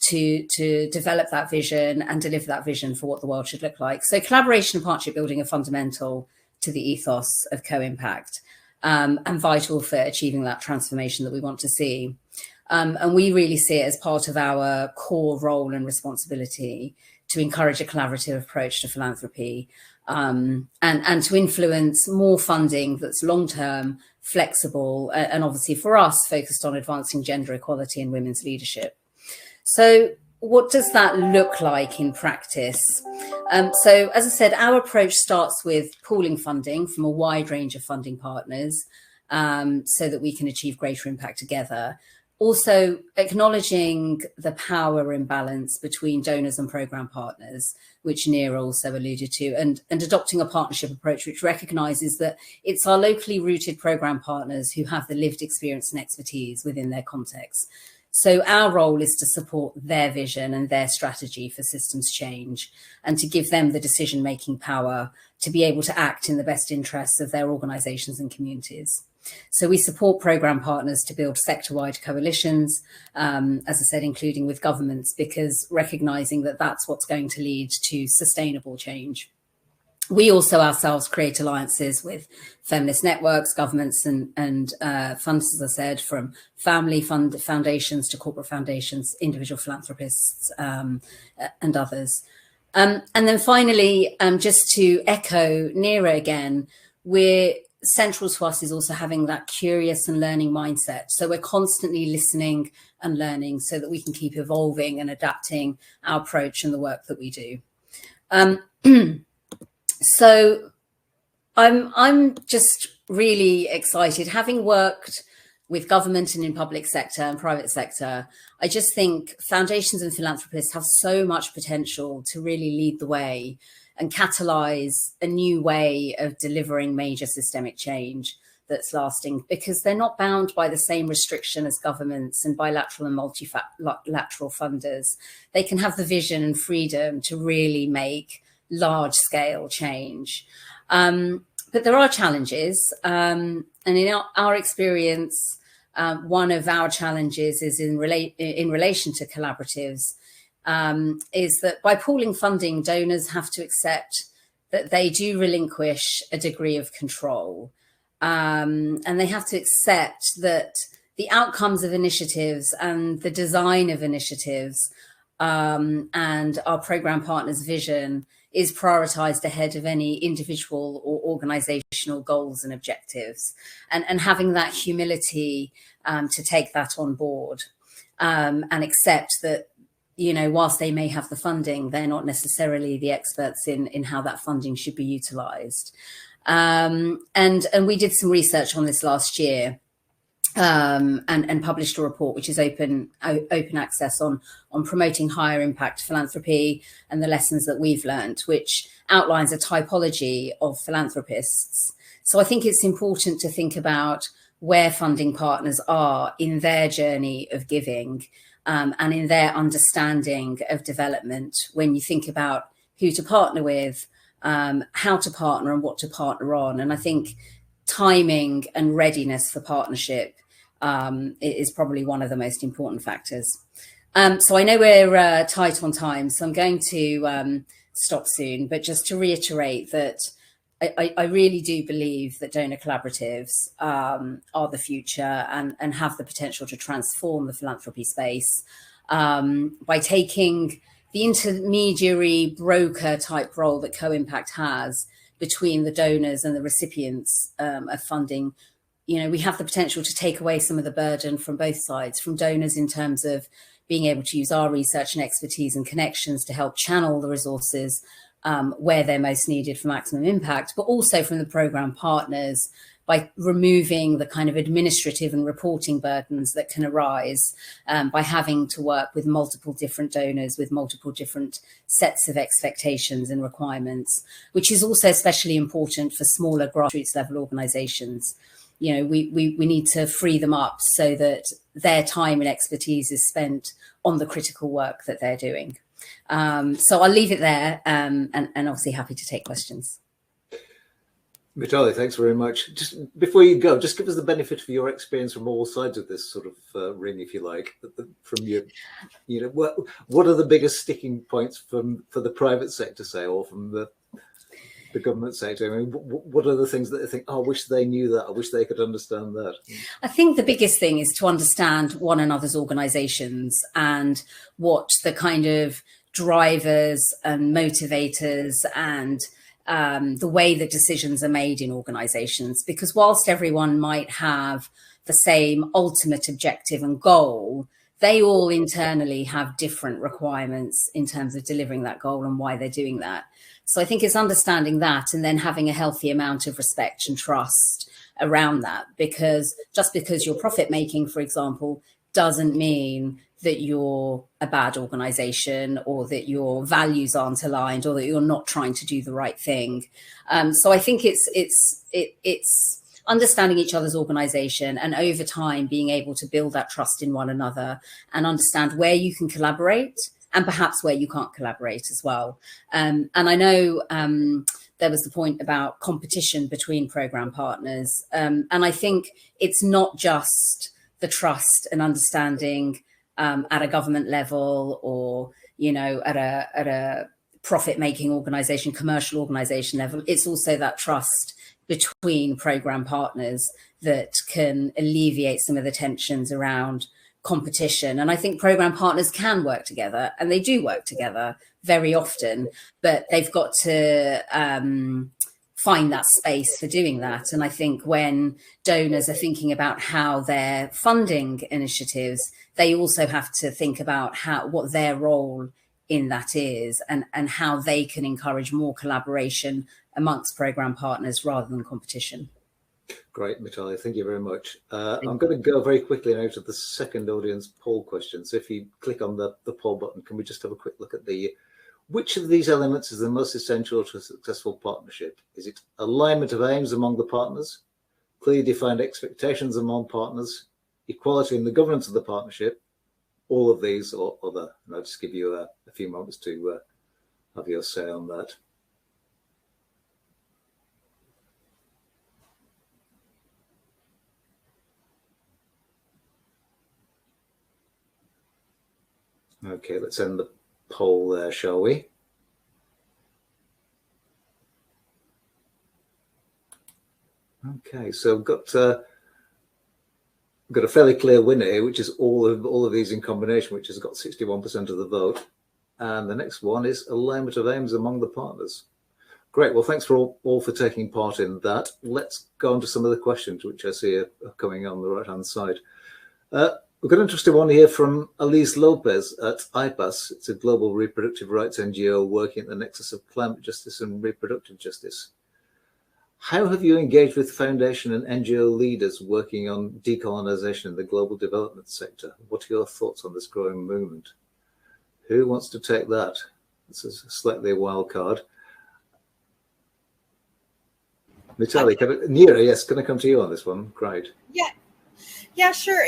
to develop that vision and deliver that vision for what the world should look like. So collaboration and partnership building are fundamental to the ethos of Co-Impact, and vital for achieving that transformation that we want to see. And we really see it as part of our core role and responsibility to encourage a collaborative approach to philanthropy, and to influence more funding that's long-term, flexible, and obviously for us, focused on advancing gender equality and women's leadership. So what does that look like in practice? So as I said, our approach starts with pooling funding from a wide range of funding partners so that we can achieve greater impact together. Also acknowledging the power imbalance between donors and programme partners, which Neera also alluded to, and adopting a partnership approach which recognises that it's our locally rooted programme partners who have the lived experience and expertise within their context. So our role is to support their vision and their strategy for systems change and to give them the decision-making power to be able to act in the best interests of their organisations and communities. So we support programme partners to build sector-wide coalitions, as I said, including with governments, because recognising that that's what's going to lead to sustainable change. We also ourselves create alliances with feminist networks, governments and funds, as I said, from family foundations to corporate foundations, individual philanthropists and others. And then finally, just to echo Neera again, central to us is also having that curious and learning mindset. So we're constantly listening and learning so that we can keep evolving and adapting our approach and the work that we do. So I'm just really excited. Having worked with government and in public sector and private sector, I just think foundations and philanthropists have so much potential to really lead the way and catalyse a new way of delivering major systemic change that's lasting, because they're not bound by the same restriction as governments and bilateral and multilateral funders. They can have the vision and freedom to really make large-scale change. But there are challenges. And in our experience, one of our challenges is in relation to collaboratives, is that by pooling funding, donors have to accept that they do relinquish a degree of control. And they have to accept that the outcomes of initiatives and the design of initiatives and our programme partners' vision is prioritised ahead of any individual or organisational goals and objectives, and having that humility to take that on board and accept that, you know, whilst they may have the funding, they're not necessarily the experts in how that funding should be utilised. And we did some research on this last year and published a report which is open access on promoting higher impact philanthropy and the lessons that we've learned, which outlines a typology of philanthropists. So I think it's important to think about where funding partners are in their journey of giving and in their understanding of development when you think about who to partner with, how to partner and what to partner on. And I think timing and readiness for partnership is probably one of the most important factors. So I know we're tight on time, so I'm going to stop soon, but just to reiterate that I really do believe that donor collaboratives are the future and have the potential to transform the philanthropy space by taking the intermediary broker type role that Co-Impact has between the donors and the recipients of funding. You know, we have the potential to take away some of the burden from both sides, from donors in terms of being able to use our research and expertise and connections to help channel the resources where they're most needed for maximum impact, but also from the programme partners by removing the kind of administrative and reporting burdens that can arise by having to work with multiple different donors with multiple different sets of expectations and requirements, which is also especially important for smaller grassroots level organisations. You know, we need to free them up so that their time and expertise is spent on the critical work that they're doing. So I'll leave it there and obviously happy to take questions. Mitali, thanks very much. Just before you go, just give us the benefit of your experience from all sides of this sort of ring, if you like, from your, you know, what are the biggest sticking points for the private sector, say, or from the government sector? I mean, what are the things that they think, oh, I wish they knew that, I wish they could understand that? I think the biggest thing is to understand one another's organisations and what the kind of drivers and motivators and the way that decisions are made in organisations, because whilst everyone might have the same ultimate objective and goal, they all internally have different requirements in terms of delivering that goal and why they're doing that. So I think it's understanding that and then having a healthy amount of respect and trust around that, because just because you're profit making, for example, doesn't mean that you're a bad organization or that your values aren't aligned or that you're not trying to do the right thing. So I think it's understanding each other's organization and over time being able to build that trust in one another and understand where you can collaborate and perhaps where you can't collaborate as well. And I know there was the point about competition between program partners. And I think it's not just the trust and understanding at a government level or, you know, at a profit-making organization, commercial organization level. It's also that trust between program partners that can alleviate some of the tensions around competition. And I think program partners can work together, and they do work together very often, but they've got to find that space for doing that. And I think when donors are thinking about how they're funding initiatives, they also have to think about what their role in that is and how they can encourage more collaboration amongst program partners rather than competition. Great, Mitali, thank you very much. I'm going to go very quickly now to the second audience poll question. So if you click on the poll button, can we just have a quick look at which of these elements is the most essential to a successful partnership? Is it alignment of aims among the partners, clearly defined expectations among partners, equality in the governance of the partnership, all of these or other? And I'll just give you a few moments to have your say on that. Okay, let's end the poll there, shall we? Okay, so we've got a fairly clear winner here, which is all of these in combination, which has got 61% of the vote. And the next one is alignment of aims among the partners. Great. Well, thanks for all for taking part in that. Let's go on to some of the questions, which I see are coming on the right-hand side. We've got an interesting one here from Elise Lopez at IPAS. It's a global reproductive rights NGO working at the nexus of climate justice and reproductive justice. How have you engaged with foundation and NGO leaders working on decolonization in the global development sector? What are your thoughts on this growing movement? Who wants to take that? This is slightly a wild card. Mitali, Neera, yes, can I come to you on this one? Great. Yeah, sure.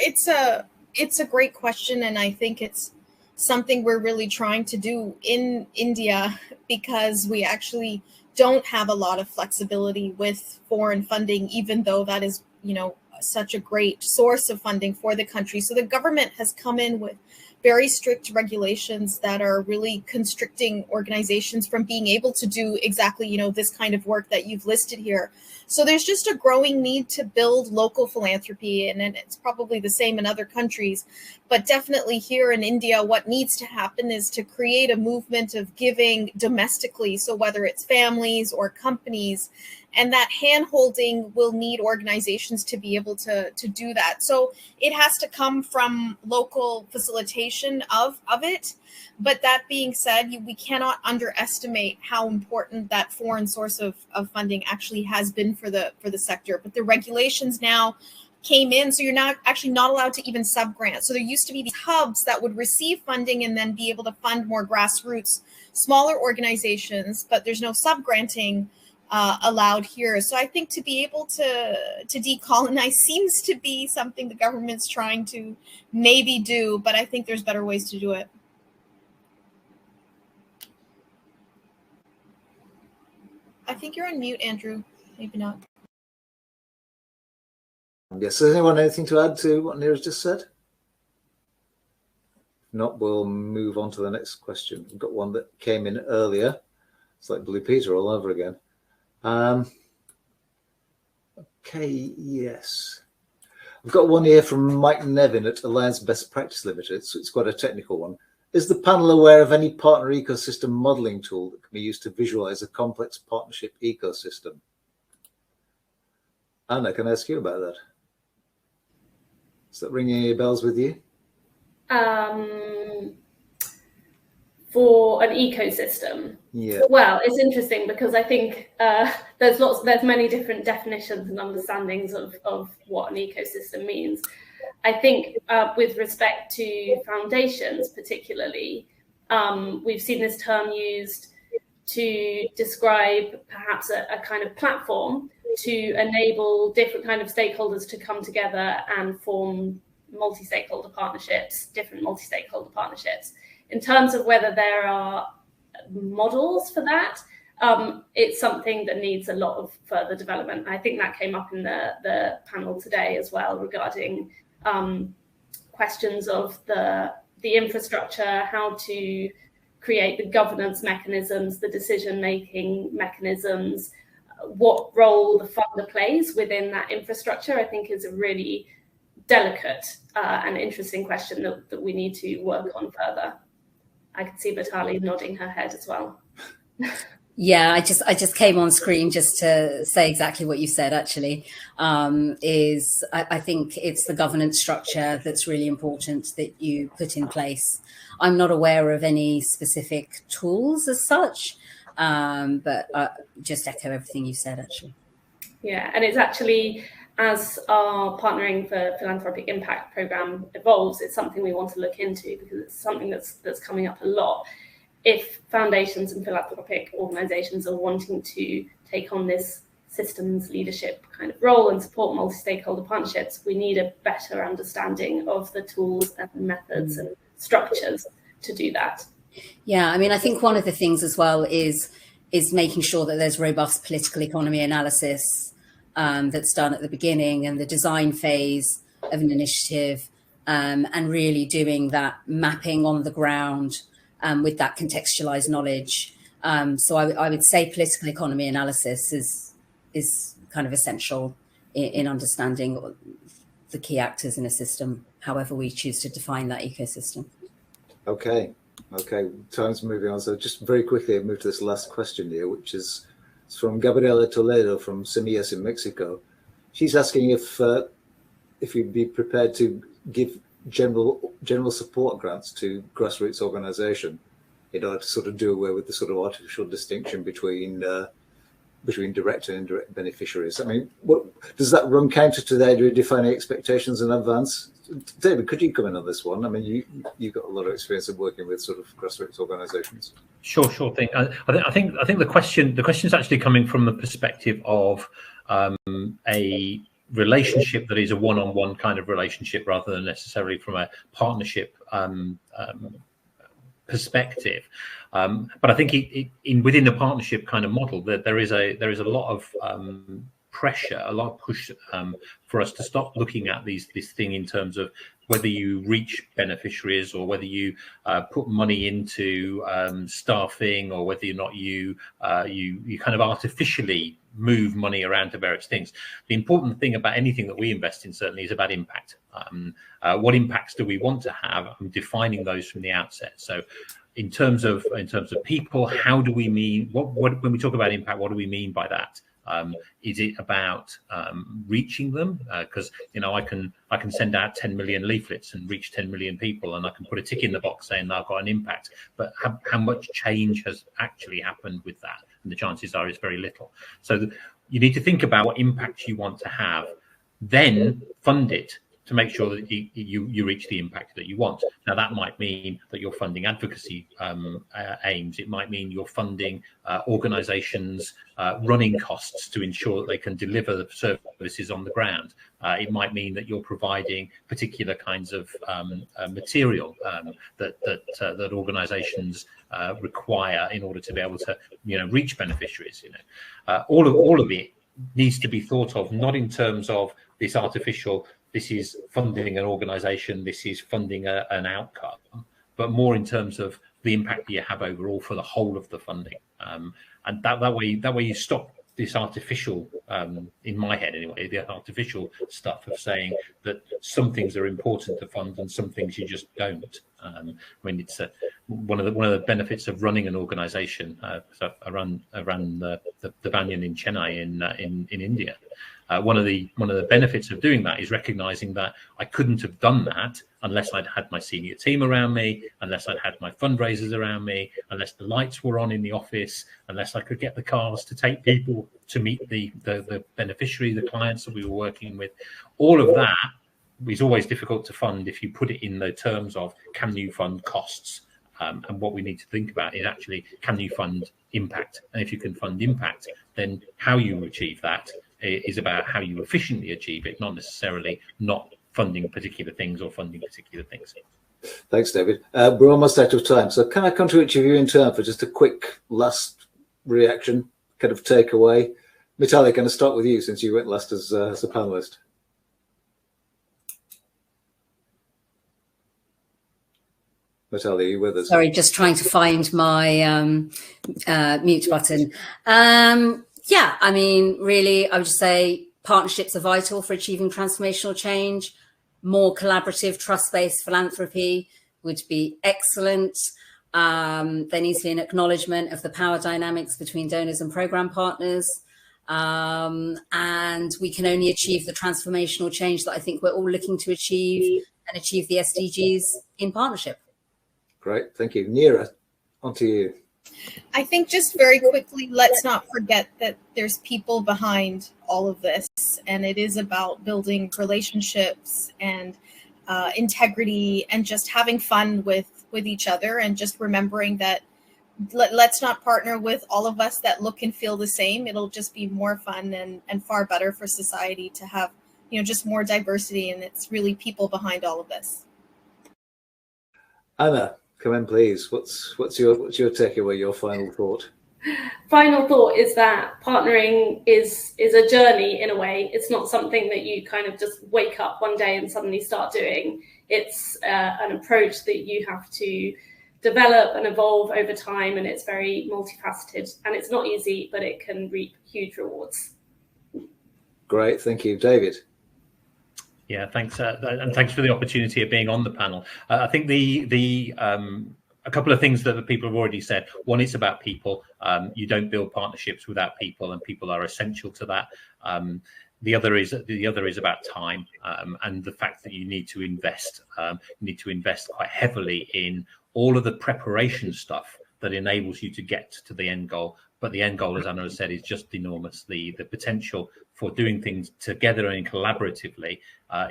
It's a great question, and I think it's something we're really trying to do in India because we actually don't have a lot of flexibility with foreign funding, even though that is, you know, such a great source of funding for the country. So the government has come in with very strict regulations that are really constricting organizations from being able to do exactly, you know, this kind of work that you've listed here. So there's just a growing need to build local philanthropy, and it's probably the same in other countries. But definitely here in India, what needs to happen is to create a movement of giving domestically. So whether it's families or companies, and that hand-holding will need organizations to be able to do that. So it has to come from local facilitation of it. But that being said, we cannot underestimate how important that foreign source of funding actually has been for the sector. But the regulations now came in, so you're not allowed to even sub-grant. So there used to be these hubs that would receive funding and then be able to fund more grassroots, smaller organizations, but there's no sub-granting allowed here. So I think to be able to decolonize seems to be something the government's trying to maybe do, but I think there's better ways to do it. I think you're on mute, Andrew. Maybe not. Yes, has anyone anything to add to what Neera's just said? If not, we'll move on to the next question. We've got one that came in earlier. It's like Blue Peter all over again. Okay, yes. I've got one here from Mike Nevin at Alliance Best Practice Limited. So it's quite a technical one. Is the panel aware of any partner ecosystem modeling tool that can be used to visualize a complex partnership ecosystem? Anna, can I ask you about that? Is that ringing any bells with you? for an ecosystem. Yeah. Well, it's interesting because I think there's many different definitions and understandings of what an ecosystem means. I think with respect to foundations particularly, we've seen this term used to describe perhaps a kind of platform to enable different kind of stakeholders to come together and form multi-stakeholder partnerships, different multi-stakeholder partnerships. In terms of whether there are models for that, it's something that needs a lot of further development. I think that came up in the panel today as well regarding questions of the infrastructure, how to create the governance mechanisms, the decision-making mechanisms, what role the funder plays within that infrastructure, I think is a really delicate and interesting question that we need to work on further. I can see Batali nodding her head as well. Yeah, I just came on screen just to say exactly what you said, actually. I think it's the governance structure that's really important that you put in place. I'm not aware of any specific tools as such, but just echo everything you said, actually. Yeah, and it's actually, as our Partnering for Philanthropic Impact Programme evolves, it's something we want to look into because it's something that's coming up a lot. If foundations and philanthropic organisations are wanting to take on this systems leadership kind of role and support multi-stakeholder partnerships, we need a better understanding of the tools and methods and structures to do that. Yeah, I mean, I think one of the things as well is making sure that there's robust political economy analysis that's done at the beginning and the design phase of an initiative, and really doing that mapping on the ground with that contextualized knowledge. So I would say political economy analysis is kind of essential in understanding the key actors in a system, however we choose to define that ecosystem. Okay, time's moving on. So just very quickly, I'll move to this last question here, which is from Gabriela Toledo from Semillas in Mexico. She's asking if you'd be prepared to give general support grants to grassroots organisation in order to sort of do away with the sort of artificial distinction between direct and indirect beneficiaries. I mean, what does that run counter to the idea of defining expectations in advance? David, could you come in on this one? I mean, you've got a lot of experience of working with sort of grassroots organisations. Sure thing. I think the question is actually coming from the perspective of a relationship that is a one-on-one kind of relationship rather than necessarily from a partnership perspective. But I think within the partnership kind of model, that there is a lot of pressure, a lot of push for us to stop looking at this thing in terms of whether you reach beneficiaries or whether you put money into staffing or whether or not you kind of artificially move money around to various things. The important thing about anything that we invest in certainly is about impact. What impacts do we want to have? I'm defining those from the outset. So in terms of people, how do we mean what when we talk about impact, what do we mean by that? Is it about reaching them? Because I can send out 10 million leaflets and reach 10 million people, and I can put a tick in the box saying that I've got an impact. But how much change has actually happened with that? And the chances are it's very little. So you need to think about what impact you want to have, then fund it to make sure that you reach the impact that you want. Now, that might mean that you're funding advocacy aims. It might mean you're funding organisations' running costs to ensure that they can deliver the services on the ground. It might mean that you're providing particular kinds of material that organisations require in order to be able to reach beneficiaries. All of it needs to be thought of not in terms of this artificial, this is funding an organisation, this is funding an outcome, but more in terms of the impact that you have overall for the whole of the funding. And that way you stop this artificial, in my head anyway, the artificial stuff of saying that some things are important to fund and some things you just don't. When it's one of the benefits of running an organisation. So I ran the Banyan in Chennai in India. One of the benefits of doing that is recognizing that I couldn't have done that unless I'd had my senior team around me, unless I'd had my fundraisers around me, unless the lights were on in the office, unless I could get the cars to take people to meet the beneficiary, the clients that we were working with. All of that is always difficult to fund if you put it in the terms of, can you fund costs? And what we need to think about is actually, can you fund impact? And if you can fund impact, then how you achieve that is about how you efficiently achieve it, not necessarily not funding particular things or funding particular things. Thanks, David. We're almost out of time. So can I come to each of you in turn for just a quick last reaction, kind of takeaway? Mitali, going to start with you since you went last as a panelist. Mitali, are you with us? Sorry, just trying to find my mute button. Yeah, I mean, really, I would just say partnerships are vital for achieving transformational change. More collaborative, trust-based philanthropy would be excellent. There needs to be an acknowledgement of the power dynamics between donors and program partners. And we can only achieve the transformational change that I think we're all looking to achieve and achieve the SDGs in partnership. Great, thank you. Neera, on to you. I think just very quickly, let's not forget that there's people behind all of this, and it is about building relationships and integrity and just having fun with each other, and just remembering that let's not partner with all of us that look and feel the same. It'll just be more fun and far better for society to have, just more diversity, and it's really people behind all of this. Anna, come in, please. What's your takeaway, your final thought? Final thought is that partnering is a journey in a way. It's not something that you kind of just wake up one day and suddenly start doing. It's an approach that you have to develop and evolve over time, and it's very multifaceted, and it's not easy, but it can reap huge rewards. Great, thank you. David? Yeah, thanks, and thanks for the opportunity of being on the panel. I think a couple of things that the people have already said. One, it's about people. You don't build partnerships without people, and people are essential to that. The other is about time, and the fact that you need to invest. You need to invest quite heavily in all of the preparation stuff that enables you to get to the end goal. But the end goal, as Anna has said, is just enormous. The potential for doing things together and collaboratively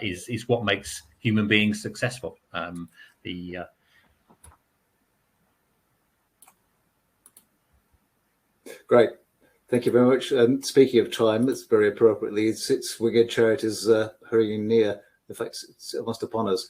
is what makes human beings successful. Great, thank you very much. Speaking of time, it's very appropriately, it's Wigan Charities hurrying near. In fact, it's almost upon us.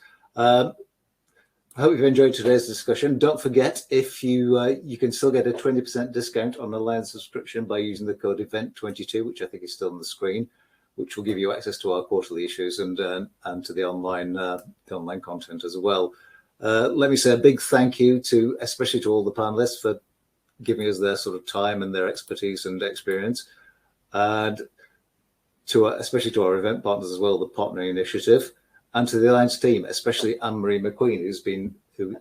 I hope you've enjoyed today's discussion. Don't forget, if you can still get a 20% discount on the Alliance subscription by using the code EVENT22, which I think is still on the screen, which will give you access to our quarterly issues and to the online content as well. Let me say a big thank you especially to all the panelists for giving us their sort of time and their expertise and experience, and especially to our event partners as well, the Partnering Initiative, and to the Alliance team, especially Anne-Marie McQueen, who's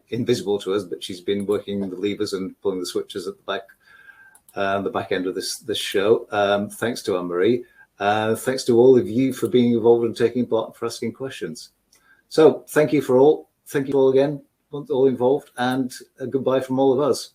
invisible to us, but she's been working the levers and pulling the switches at the back end of this show. Thanks to Anne-Marie. Thanks to all of you for being involved and taking part, for asking questions. So thank you all again, all involved, and a goodbye from all of us.